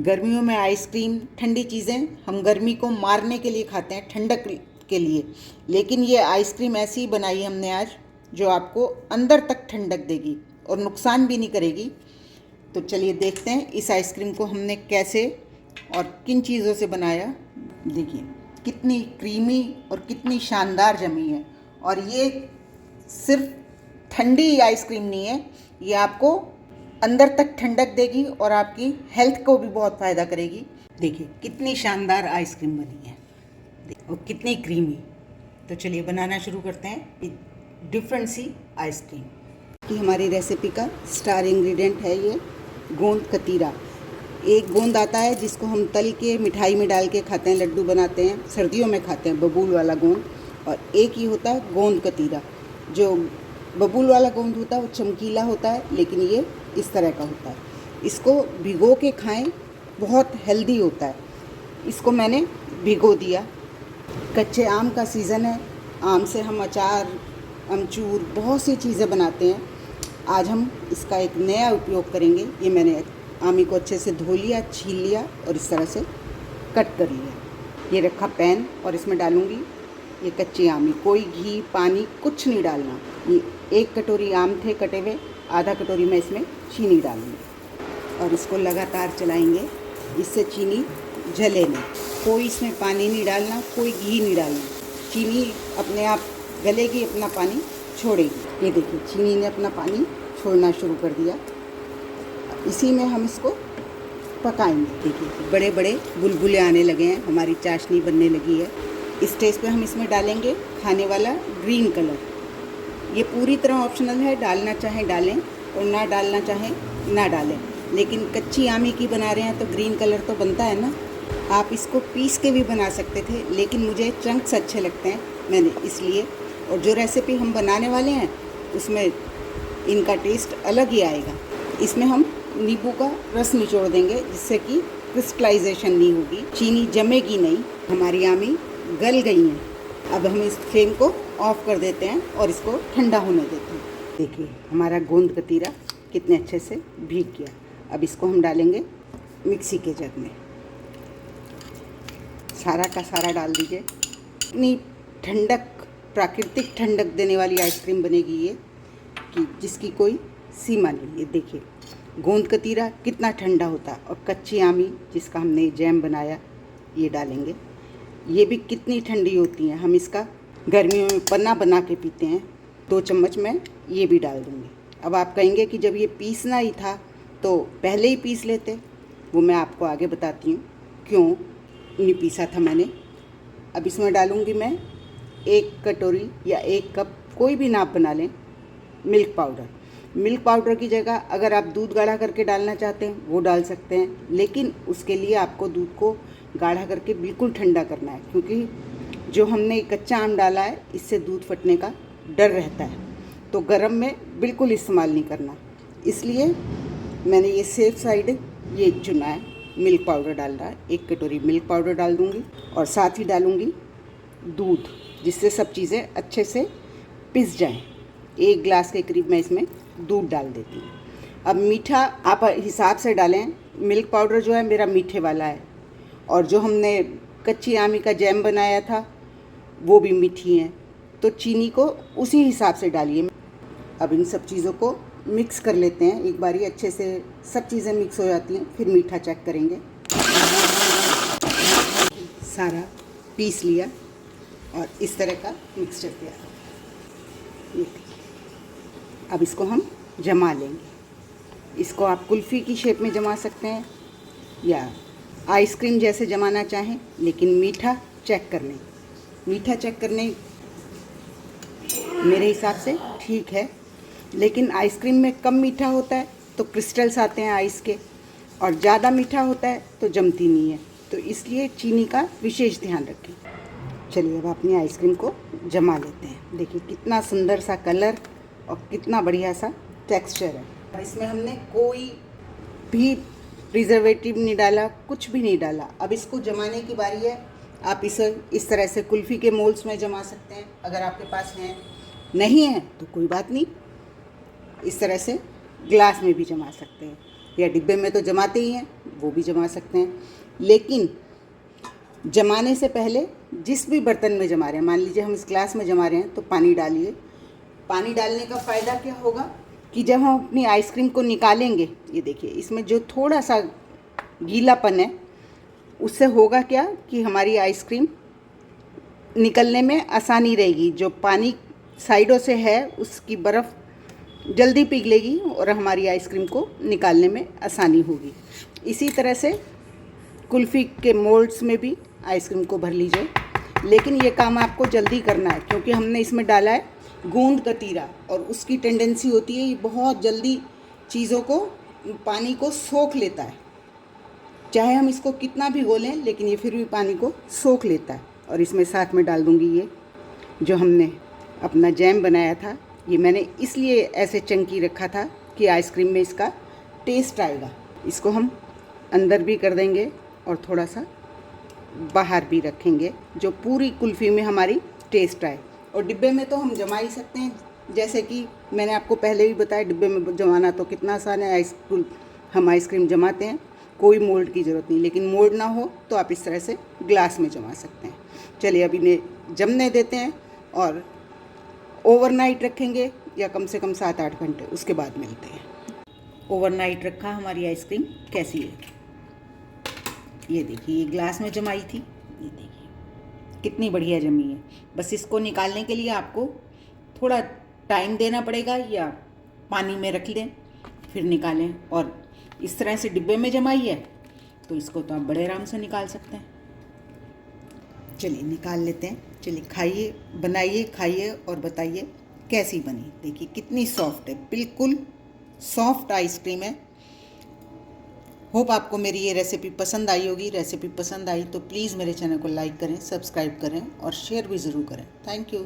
गर्मियों में आइसक्रीम, ठंडी चीज़ें हम गर्मी को मारने के लिए खाते हैं, ठंडक के लिए। लेकिन ये आइसक्रीम ऐसी बनाई हमने आज जो आपको अंदर तक ठंडक देगी और नुकसान भी नहीं करेगी। तो चलिए देखते हैं इस आइसक्रीम को हमने कैसे और किन चीज़ों से बनाया। देखिए कितनी क्रीमी और कितनी शानदार जमी है। और ये सिर्फ ठंडी आइसक्रीम नहीं है, ये आपको अंदर तक ठंडक देगी और आपकी हेल्थ को भी बहुत फ़ायदा करेगी। देखिए कितनी शानदार आइसक्रीम बनी है और कितनी क्रीमी। तो चलिए बनाना शुरू करते हैं डिफरेंट सी आइसक्रीम कि हमारी रेसिपी का स्टार इंग्रेडिएंट है ये गोंद कतीरा। एक गोंद आता है जिसको हम तल के मिठाई में डाल के खाते हैं, लड्डू बनाते हैं, सर्दियों में खाते हैं, बबूल वाला गोंद। और एक ही होता है गोंद कतीरा। जो बबूल वाला गोंद होता है वो चमकीला होता है, लेकिन ये इस तरह का होता है। इसको भिगो के खाएं, बहुत हेल्दी होता है। इसको मैंने भिगो दिया। कच्चे आम का सीज़न है, आम से हम अचार, अमचूर, बहुत सी चीज़ें बनाते हैं। आज हम इसका एक नया उपयोग करेंगे। ये मैंने आमी को अच्छे से धो लिया, छील लिया और इस तरह से कट कर लिया। ये रखा पैन और इसमें डालूँगी ये कच्ची आमी। कोई घी, पानी कुछ नहीं डालना। ये 1 कटोरी आम थे कटे हुए, आधा कटोरी मैं इसमें चीनी डालूँगी और इसको लगातार चलाएंगे, इससे चीनी जले नहीं। कोई इसमें पानी नहीं डालना, कोई घी नहीं डालना। चीनी अपने आप गलेगी, अपना पानी छोड़ेगी। ये देखिए चीनी ने अपना पानी छोड़ना शुरू कर दिया। इसी में हम इसको पकाएंगे। देखिए बड़े बड़े बुलबुले आने लगे हैं, हमारी चाशनी बनने लगी है। इस स्टेज पे हम इसमें डालेंगे खाने वाला ग्रीन कलर। ये पूरी तरह ऑप्शनल है, डालना चाहें डालें और ना डालना चाहें ना डालें। लेकिन कच्ची आमी की बना रहे हैं तो ग्रीन कलर तो बनता है ना। आप इसको पीस के भी बना सकते थे, लेकिन मुझे चंक्स अच्छे लगते हैं, मैंने इसलिए। और जो रेसिपी हम बनाने वाले हैं उसमें इनका टेस्ट अलग ही आएगा। इसमें हम नींबू का रस निचोड़ देंगे, जिससे कि क्रिस्टलाइजेशन नहीं होगी, चीनी जमेगी नहीं। हमारी आमी गल गई हैं। अब हम इस फ्लेम को ऑफ कर देते हैं और इसको ठंडा होने देते हैं। देखिए हमारा गोंद कतीरा कितने अच्छे से भीग गया। अब इसको हम डालेंगे मिक्सी के जग में। सारा का सारा डाल दीजिए। इतनी ठंडक, प्राकृतिक ठंडक देने वाली आइसक्रीम बनेगी ये कि जिसकी कोई सीमा नहीं। ये देखिए गोंद कतीरा कितना ठंडा होता है और कच्ची आमी जिसका हमने जैम बनाया ये डालेंगे। ये भी कितनी ठंडी होती हैं। हम इसका गर्मियों में पन्ना बना के पीते हैं। 2 चम्मच मैं ये भी डाल दूँगी। अब आप कहेंगे कि जब ये पीसना ही था तो पहले ही पीस लेते। वो मैं आपको आगे बताती हूँ क्यों नहीं पीसा था मैंने। अब इसमें डालूँगी मैं 1 कटोरी या 1 कप, कोई भी नाप बना लें, मिल्क पाउडर। मिल्क पाउडर की जगह अगर आप दूध गाढ़ा करके डालना चाहते हैं वो डाल सकते हैं, लेकिन उसके लिए आपको दूध को गाढ़ा करके बिल्कुल ठंडा करना है, क्योंकि जो हमने कच्चा आम डाला है इससे दूध फटने का डर रहता है। तो गर्म में बिल्कुल इस्तेमाल नहीं करना। इसलिए मैंने ये सेफ साइड ये चुना है, मिल्क पाउडर डाल रहा है। 1 कटोरी मिल्क पाउडर डाल दूँगी और साथ ही डालूँगी दूध, जिससे सब चीज़ें अच्छे से पिस जाएँ। 1 गिलास के करीब मैं इसमें दूध डाल देती हूँ। अब मीठा आप हिसाब से डालें। मिल्क पाउडर जो है मेरा मीठे वाला है और जो हमने कच्ची आमी का जैम बनाया था वो भी मीठी है, तो चीनी को उसी हिसाब से डालिए। अब इन सब चीज़ों को मिक्स कर लेते हैं एक बारी, अच्छे से सब चीज़ें मिक्स हो जाती हैं, फिर मीठा चेक करेंगे। सारा पीस लिया और इस तरह का मिक्सचर तैयार। अब इसको हम जमा लेंगे। इसको आप कुल्फ़ी की शेप में जमा सकते हैं या आइसक्रीम जैसे जमाना चाहें, लेकिन मीठा चेक कर लें। मीठा चेक करने मेरे हिसाब से ठीक है, लेकिन आइसक्रीम में कम मीठा होता है तो क्रिस्टल्स आते हैं आइस के, और ज़्यादा मीठा होता है तो जमती नहीं है। तो इसलिए चीनी का विशेष ध्यान रखें। चलिए अब अपनी आइसक्रीम को जमा लेते हैं। देखिए कितना सुंदर सा कलर और कितना बढ़िया सा टेक्सचर है। इसमें हमने कोई भी प्रिजर्वेटिव नहीं डाला, कुछ भी नहीं डाला। अब इसको जमाने की बारी है। आप इसे इस तरह से कुल्फ़ी के मोल्ड्स में जमा सकते हैं अगर आपके पास हैं, नहीं है तो कोई बात नहीं, इस तरह से ग्लास में भी जमा सकते हैं या डिब्बे में तो जमाते ही हैं, वो भी जमा सकते हैं। लेकिन जमाने से पहले जिस भी बर्तन में जमा रहे हैं, मान लीजिए हम इस ग्लास में जमा रहे हैं, तो पानी डालिए। पानी डालने का फ़ायदा क्या होगा कि जब हम अपनी आइसक्रीम को निकालेंगे, ये देखिए इसमें जो थोड़ा सा गीलापन है, उससे होगा क्या कि हमारी आइसक्रीम निकलने में आसानी रहेगी। जो पानी साइडों से है उसकी बर्फ़ जल्दी पिघलेगी और हमारी आइसक्रीम को निकालने में आसानी होगी। इसी तरह से कुल्फ़ी के मोल्ड्स में भी आइसक्रीम को भर लीजिए। लेकिन ये काम आपको जल्दी करना है, क्योंकि हमने इसमें डाला है गूंद कतीरा, और उसकी टेंडेंसी होती है ये बहुत जल्दी चीज़ों को, पानी को सोख लेता है। चाहे हम इसको कितना भी घोलें, लेकिन ये फिर भी पानी को सोख लेता है। और इसमें साथ में डाल दूँगी ये जो हमने अपना जैम बनाया था। ये मैंने इसलिए ऐसे चंकी रखा था कि आइसक्रीम में इसका टेस्ट आएगा। इसको हम अंदर भी कर देंगे और थोड़ा सा बाहर भी रखेंगे, जो पूरी कुल्फ़ी में हमारी टेस्ट आए। और डिब्बे में तो हम जमा ही सकते हैं, जैसे कि मैंने आपको पहले भी बताया, डिब्बे में जमाना तो कितना आसान है। हम आइसक्रीम जमाते हैं, कोई मोल्ड की ज़रूरत नहीं। लेकिन मोल्ड ना हो तो आप इस तरह से ग्लास में जमा सकते हैं। चलिए अब इन्हें जमने देते हैं और ओवरनाइट रखेंगे, या कम से कम 7-8 घंटे, उसके बाद मिलते हैं। ओवरनाइट रखा, हमारी आइसक्रीम कैसी है ये देखिए। ये ग्लास में जमाई थी, ये देखिए कितनी बढ़िया जमी है। बस इसको निकालने के लिए आपको थोड़ा टाइम देना पड़ेगा, या पानी में रख लें फिर निकालें। और इस तरह से डिब्बे में जमाई है तो इसको तो आप बड़े आराम से निकाल सकते हैं। चलिए निकाल लेते हैं। चलिए खाइए, बनाइए, खाइए और बताइए कैसी बनी। देखिए कितनी सॉफ्ट है, बिल्कुल सॉफ्ट आइसक्रीम है। होप आपको मेरी ये रेसिपी पसंद आई होगी। रेसिपी पसंद आई तो प्लीज़ मेरे चैनल को लाइक करें, सब्सक्राइब करें और शेयर भी ज़रूर करें। Thank you.